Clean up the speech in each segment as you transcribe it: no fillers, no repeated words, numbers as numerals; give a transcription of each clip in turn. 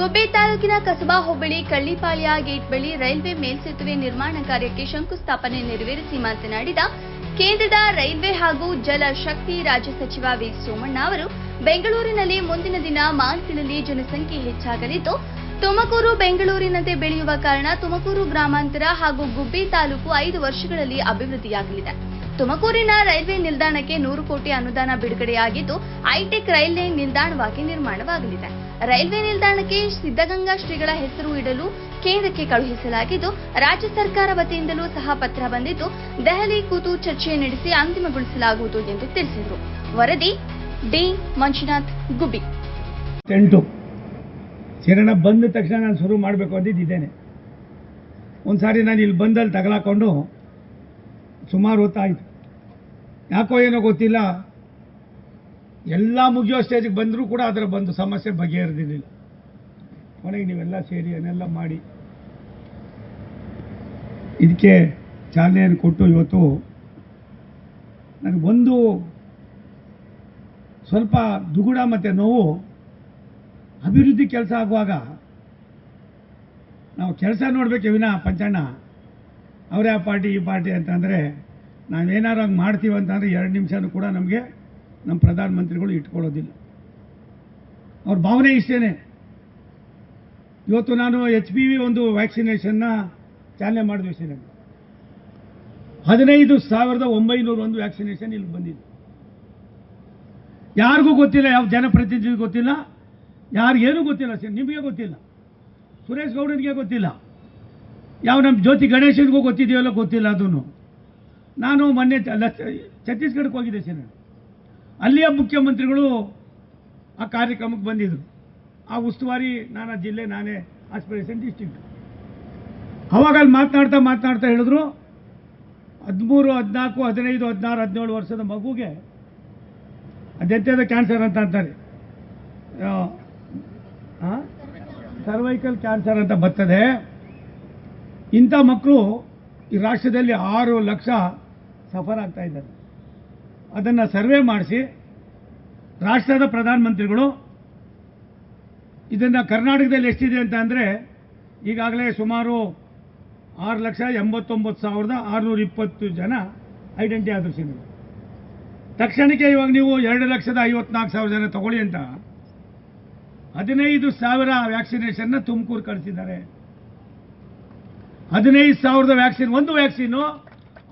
ಗುಬ್ಬಿ ತಾಲೂಕಿನ ಕಸಬಾ ಹೋಬಳಿ ಕಳ್ಳಿಪಾಳ್ಯ ಗೇಟ್ ಬಳಿ ರೈಲ್ವೆ ಮೇಲ್ಸೇತುವೆ ನಿರ್ಮಾಣ ಕಾರ್ಯಕ್ಕೆ ಶಂಕುಸ್ಥಾಪನೆ ನೆರವೇರಿಸಿ ಮಾತನಾಡಿದ ಕೇಂದ್ರದ ರೈಲ್ವೆ ಹಾಗೂ ಜಲ ಶಕ್ತಿ ರಾಜ್ಯ ಸಚಿವ ವಿ ಸೋಮಣ್ಣ ಅವರು ಬೆಂಗಳೂರಿನಲ್ಲಿ ಮುಂದಿನ ದಿನ ಮಾಲ್ಗಳಲ್ಲಿ ಜನಸಂಖ್ಯೆ ಹೆಚ್ಚಾಗಲಿದ್ದು ತುಮಕೂರು ಬೆಂಗಳೂರಿನಂತೆ ಬೆಳೆಯುವ ಕಾರಣ ತುಮಕೂರು ಗ್ರಾಮಾಂತರ ಹಾಗೂ ಗುಬ್ಬಿ ತಾಲೂಕು 5 ವರ್ಷಗಳಲ್ಲಿ ಅಭಿವೃದ್ಧಿಯಾಗಲಿದೆ. ತುಮಕೂರಿನ ರೈಲ್ವೆ ನಿಲ್ದಾಣಕ್ಕೆ 100 ಕೋಟಿ ಅನುದಾನ ಬಿಡುಗಡೆಯಾಗಿದ್ದು ಹೈಟೆಕ್ ರೈಲ್ವೆ ನಿಲ್ದಾಣವಾಗಿ ನಿರ್ಮಾಣವಾಗಲಿದೆ. ರೈಲ್ವೆ ನಿಲ್ದಾಣಕ್ಕೆ ಸಿದ್ಧಗಂಗಾ ಶ್ರೀಗಳ ಹೆಸರು ಇಡಲು ಕೇಂದ್ರಕ್ಕೆ ಕಳುಹಿಸಲಾಗಿದ್ದು ರಾಜ್ಯ ಸರ್ಕಾರ ವತಿಯಿಂದಲೂ ಸಹ ಪತ್ರ ಬಂದಿದ್ದು ದೆಹಲಿ ಕೂತು ಚರ್ಚೆ ನಡೆಸಿ ಅಂತಿಮಗೊಳಿಸಲಾಗುವುದು ಎಂದು ತಿಳಿಸಿದರು. ವರದಿ ಡಿ ಮಂಜುನಾಥ್, ಗುಬ್ಬಿ. ಶರಣ ಬಂದ ತಕ್ಷಣ ನಾನು ಶುರು ಮಾಡಬೇಕು ಅಂದಿದ್ದೇನೆ. ಒಂದ್ಸಾರಿ ನಾನು ಇಲ್ಲಿ ಬಂದಲ್ಲಿ ತಗಲಾಕೊಂಡು ಸುಮಾರು ಹೊತ್ತಾಯಿತು. ಯಾಕೋ ಏನೋ ಗೊತ್ತಿಲ್ಲ, ಎಲ್ಲ ಮುಗಿಯೋ ಸ್ಟೇಜಿಗೆ ಬಂದರೂ ಕೂಡ ಅದರ ಬಂದು ಸಮಸ್ಯೆ ಬಗೆಹರಿದಿರಲಿಲ್ಲ. ಕೊನೆಗೆ ನೀವೆಲ್ಲ ಸೇರಿ ಅದನ್ನೆಲ್ಲ ಮಾಡಿ ಇದಕ್ಕೆ ಚಾಲನೆಯನ್ನು ಕೊಟ್ಟು ಇವತ್ತು ನನಗೊಂದು ಸ್ವಲ್ಪ ದುಗುಡ ಮತ್ತು ನೋವು. ಅಭಿವೃದ್ಧಿ ಕೆಲಸ ಆಗುವಾಗ ನಾವು ಕೆಲಸ ನೋಡಬೇಕೆ ವಿನಃ ಪಂಚಣ್ಣ ಅವರೇ ಆ ಪಾರ್ಟಿ ಈ ಪಾರ್ಟಿ ಅಂತಂದರೆ ನಾವೇನಾರು ಹಂಗೆ ಮಾಡ್ತೀವಿ ಅಂತಂದರೆ 2 ನಿಮಿಷನೂ ಕೂಡ ನಮಗೆ ನಮ್ಮ ಪ್ರಧಾನಮಂತ್ರಿಗಳು ಇಟ್ಕೊಳ್ಳೋದಿಲ್ಲ. ಅವ್ರ ಭಾವನೆ ಇಷ್ಟೇ. ಇವತ್ತು ನಾನು HPV ಒಂದು ವ್ಯಾಕ್ಸಿನೇಷನ್ನ ಚಾಲನೆ ಮಾಡಿದ್ವಿ ಸರ್. 15,901 ವ್ಯಾಕ್ಸಿನೇಷನ್ ಇಲ್ಲಿ ಬಂದಿದೆ. ಯಾರಿಗೂ ಗೊತ್ತಿಲ್ಲ, ಯಾವ ಜನಪ್ರತಿನಿಧಿಗೂ ಗೊತ್ತಿಲ್ಲ, ಯಾರಿಗೇನೂ ಗೊತ್ತಿಲ್ಲ ಸರ್. ನಿಮಗೆ ಗೊತ್ತಿಲ್ಲ, ಸುರೇಶ್ ಗೌಡನಿಗೆ ಗೊತ್ತಿಲ್ಲ, ಯಾವ ನಮ್ಮ ಜ್ಯೋತಿ ಗಣೇಶನಿಗೂ ಗೊತ್ತಿದೆಯಲ್ಲ ಗೊತ್ತಿಲ್ಲ. ಅದನ್ನು ನಾನು ಮೊನ್ನೆ ಛತ್ತೀಸ್ಗಢಕ್ಕೆ ಹೋಗಿದ್ದೆ ಸರ್. ಅಲ್ಲಿಯ ಮುಖ್ಯಮಂತ್ರಿಗಳು ಆ ಕಾರ್ಯಕ್ರಮಕ್ಕೆ ಬಂದಿದ್ದರು. ಆ ಉಸ್ತುವಾರಿ ನಾನಾ ಜಿಲ್ಲೆ, ನಾನೇ ಆಸ್ಪಿರೇಷನ್ ಡಿಸ್ಟ್ರಿಕ್ಟ್. ಅವಾಗ ಅಲ್ಲಿ ಮಾತನಾಡ್ತಾ ಹೇಳಿದ್ರು 13, 14, 15, 16, 17 ವರ್ಷದ ಮಗುಗೆ ಅದೆಂಥದ್ದು ಕ್ಯಾನ್ಸರ್ ಅಂತ ಅಂತಾರೆ, ಸರ್ವೈಕಲ್ ಕ್ಯಾನ್ಸರ್ ಅಂತ ಬರ್ತದೆ. ಇಂಥ ಮಕ್ಕಳು ಈ ರಾಷ್ಟ್ರದಲ್ಲಿ 6 ಲಕ್ಷ ಸಫರ್ ಆಗ್ತಾ ಇದ್ದಾರೆ. ಅದನ್ನು ಸರ್ವೆ ಮಾಡಿಸಿ ರಾಷ್ಟ್ರದ ಪ್ರಧಾನಮಂತ್ರಿಗಳು ಇದನ್ನು ಕರ್ನಾಟಕದಲ್ಲಿ ಎಷ್ಟಿದೆ ಅಂತ ಅಂದರೆ ಈಗಾಗಲೇ ಸುಮಾರು 6,89,620 ಜನ ಐಡೆಂಟಿ ಆದರು ಸಿಗ. ತಕ್ಷಣಕ್ಕೆ ಇವಾಗ ನೀವು 2,54,000 ಜನ ತಗೊಳ್ಳಿ ಅಂತ 15,000 ವ್ಯಾಕ್ಸಿನೇಷನ್ನ ತುಮಕೂರು ಕಳಿಸಿದ್ದಾರೆ. 15,000 ವ್ಯಾಕ್ಸಿನ್, ಒಂದು ವ್ಯಾಕ್ಸಿನು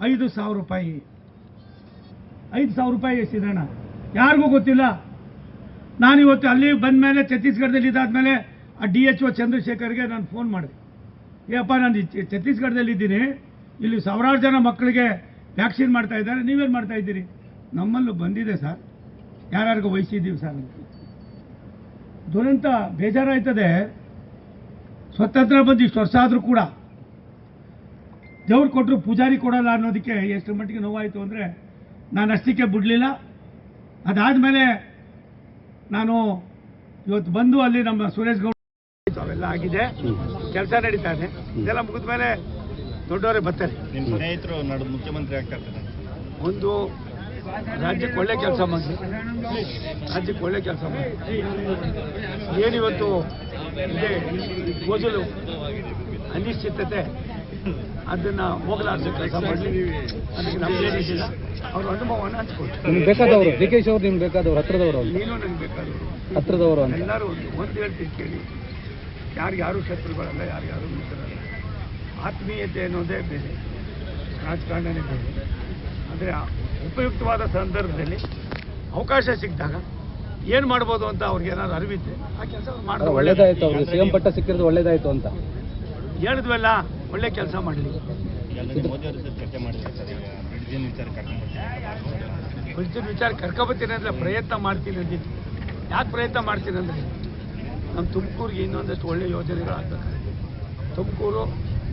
5,000 ರೂಪಾಯಿ. 5,000 ರೂಪಾಯಿ ಎಷ್ಟಿದಣ್ಣ ಯಾರಿಗೂ ಗೊತ್ತಿಲ್ಲ. ನಾನಿವತ್ತು ಅಲ್ಲಿ ಬಂದ ಮೇಲೆ ಛತ್ತೀಸ್ಗಢದಲ್ಲಿ ಇದಾದ್ಮೇಲೆ ಆ DHO ಚಂದ್ರಶೇಖರ್ಗೆ ನಾನು ಫೋನ್ ಮಾಡಿದೆ. ಏಪ್ಪ, ನಾನು ಛತ್ತೀಸ್ಗಢದಲ್ಲಿದ್ದೀನಿ, ಇಲ್ಲಿ ಸಾವಿರಾರು ಜನ ಮಕ್ಕಳಿಗೆ ವ್ಯಾಕ್ಸಿನ್ ಮಾಡ್ತಾ ಇದ್ದಾರೆ, ನೀವೇನು ಮಾಡ್ತಾ ಇದ್ದೀರಿ? ನಮ್ಮಲ್ಲೂ ಬಂದಿದೆ ಸರ್, ಯಾರ್ಯಾರಿಗೂ ವಹಿಸಿದ್ದೀವಿ ಸರ್ ಅಂತ. ದುರಂತ ಬೇಜಾರಾಯ್ತದೆ. ಸ್ವತಂತ್ರ ಬಂದು ಇಷ್ಟು ವರ್ಷ ಆದರೂ ಕೂಡ ದೇವ್ರು ಕೊಟ್ಟರು ಪೂಜಾರಿ ಕೊಡಲ್ಲ ಅನ್ನೋದಕ್ಕೆ ಎಷ್ಟು ಮಟ್ಟಿಗೆ ನೋವಾಯಿತು ಅಂದರೆ ನಾನು ಅಷ್ಟಕ್ಕೆ ಬಿಡಲಿಲ್ಲ. ಅದಾದಮೇಲೆ ನಾನು ಇವತ್ತು ಬಂದು ಅಲ್ಲಿ ನಮ್ಮ ಸುರೇಶ್ ಗೌಡ ಅವೆಲ್ಲ ಆಗಿದೆ, ಕೆಲಸ ನಡೀತಾ ಇದೆ. ಇದೆಲ್ಲ ಮುಗಿದ ಮೇಲೆ ದೊಡ್ಡವರೇ ಬರ್ತಾರೆ. ಸ್ನೇಹಿತರು ಮುಖ್ಯಮಂತ್ರಿ ಆಗ್ತಾರೆ. ಒಂದು ರಾಜ್ಯಕ್ಕೆ ಒಳ್ಳೆ ಕೆಲಸ ಮಾಡಿ, ರಾಜ್ಯಕ್ಕೆ ಒಳ್ಳೆ ಕೆಲಸ ಮಾಡಿ. ಏನಿವತ್ತು ಇದೆ ಗೋಜಲು ಅನಿಶ್ಚಿತತೆ, ಅದನ್ನು ಹೋಗಲಾಡಿಸೋ ಕೆಲಸ ಮಾಡಲಿ. ಅದಕ್ಕೆ ನಮ್ಗೇನಿಲ್ಲ, ಅವ್ರ ಅನುಭವವನ್ನು ಹಂಚ್ಕೊಳ್ತಾರೆ. ನಿಮ್ಗೆ ಬೇಕಾದವರು DKಶಿ ಅವರು, ನಿಮ್ಗೆ ಬೇಕಾದವರು, ಹತ್ರದವರು, ನೀನು ನನಗೆ ಬೇಕಾದವರು, ಹತ್ರದವರು ಅಂತ ಎಲ್ಲರೂ ಒಂದು ಹೇಳ್ತೀನಿ ಕೇಳಿ. ಯಾರು ಶತ್ರುಗಳಲ್ಲ, ಯಾರು ಮಿತ್ರರಲ್ಲ. ಆತ್ಮೀಯತೆ ಅನ್ನೋದೇ ಬೇರೆ, ರಾಜಕಾರಣನೇ ಬೇರೆ. ಆದರೆ ಉಪಯುಕ್ತವಾದ ಸಂದರ್ಭದಲ್ಲಿ ಅವಕಾಶ ಸಿಕ್ಕಿದಾಗ ಏನು ಮಾಡ್ಬೋದು ಅಂತ ಅವ್ರಿಗೆ ಏನಾದ್ರು ಅರಿವಿದ್ದೆ ಆ ಕೆಲಸ ಮಾಡೋದು ಒಳ್ಳೇದಾಯ್ತು. ಅವ್ರಿಗೆ CM ಪಟ್ಟ ಸಿಕ್ಕಿರೋದು ಒಳ್ಳೇದಾಯ್ತು ಅಂತ ಹೇಳಿದ್ವಲ್ಲ. ಒಳ್ಳೆ ಕೆಲಸ ಮಾಡಲಿ. ಬ್ರಿಡ್ಜಿನ ವಿಚಾರ ಕರ್ಕೊಬತ್ತೀನಿ ಅಂದರೆ ಪ್ರಯತ್ನ ಮಾಡ್ತೀನಿ ಅಂದಿದ್ದು. ಯಾಕೆ ಪ್ರಯತ್ನ ಮಾಡ್ತೀನಿ ಅಂದರೆ ನಮ್ಮ ತುಮಕೂರಿಗೆ ಇನ್ನೊಂದಷ್ಟು ಒಳ್ಳೆ ಯೋಜನೆಗಳಾಗಬೇಕು. ತುಮಕೂರು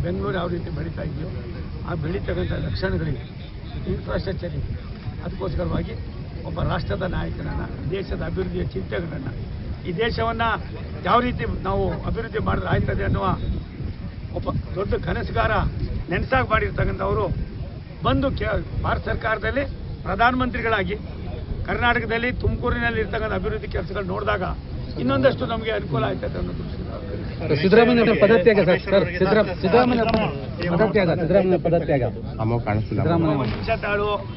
ಬೆಂಗಳೂರು ಯಾವ ರೀತಿ ಬೆಳೀತಾ ಇದೆಯೋ ಆ ಬೆಳೀತಕ್ಕಂಥ ಲಕ್ಷಣಗಳಿವೆ, ಇನ್ಫ್ರಾಸ್ಟ್ರಕ್ಚರ್ ಇದೆ. ಅದಕ್ಕೋಸ್ಕರವಾಗಿ ಒಬ್ಬ ರಾಷ್ಟ್ರದ ನಾಯಕನನ್ನು, ದೇಶದ ಅಭಿವೃದ್ಧಿಯ ಚಿಂತಕನನ್ನು, ಈ ದೇಶವನ್ನು ಯಾವ ರೀತಿ ನಾವು ಅಭಿವೃದ್ಧಿ ಮಾಡಿದ್ರೆ ಆಯ್ತದೆ ಅನ್ನುವ ಒಬ್ಬ ದೊಡ್ಡ ಕನಸುಗಾರ ನೆನಸಾಗಿ ಮಾಡಿರ್ತಕ್ಕಂಥವರು ಬಂದು ಭಾರತ ಸರ್ಕಾರದಲ್ಲಿ ಪ್ರಧಾನಮಂತ್ರಿಗಳಾಗಿ ಕರ್ನಾಟಕದಲ್ಲಿ ತುಮಕೂರಿನಲ್ಲಿ ಇರ್ತಕ್ಕಂಥ ಅಭಿವೃದ್ಧಿ ಕೆಲಸಗಳು ನೋಡಿದಾಗ ಇನ್ನೊಂದಷ್ಟು ನಮಗೆ ಅನುಕೂಲ ಆಯ್ತದೆ ಅನ್ನೋ ದೃಷ್ಟಿಯಿಂದ ಸಿದ್ದರಾಮಯ್ಯ ಪದತ್ಯಾಗ ಸರ್ ಸಿದ್ದರಾಮಯ್ಯ ಪದತ್ಯಾಗ ಸಿದ್ದರಾಮಯ್ಯ ಒಂದು ನಿಮಿಷ ತಾಳು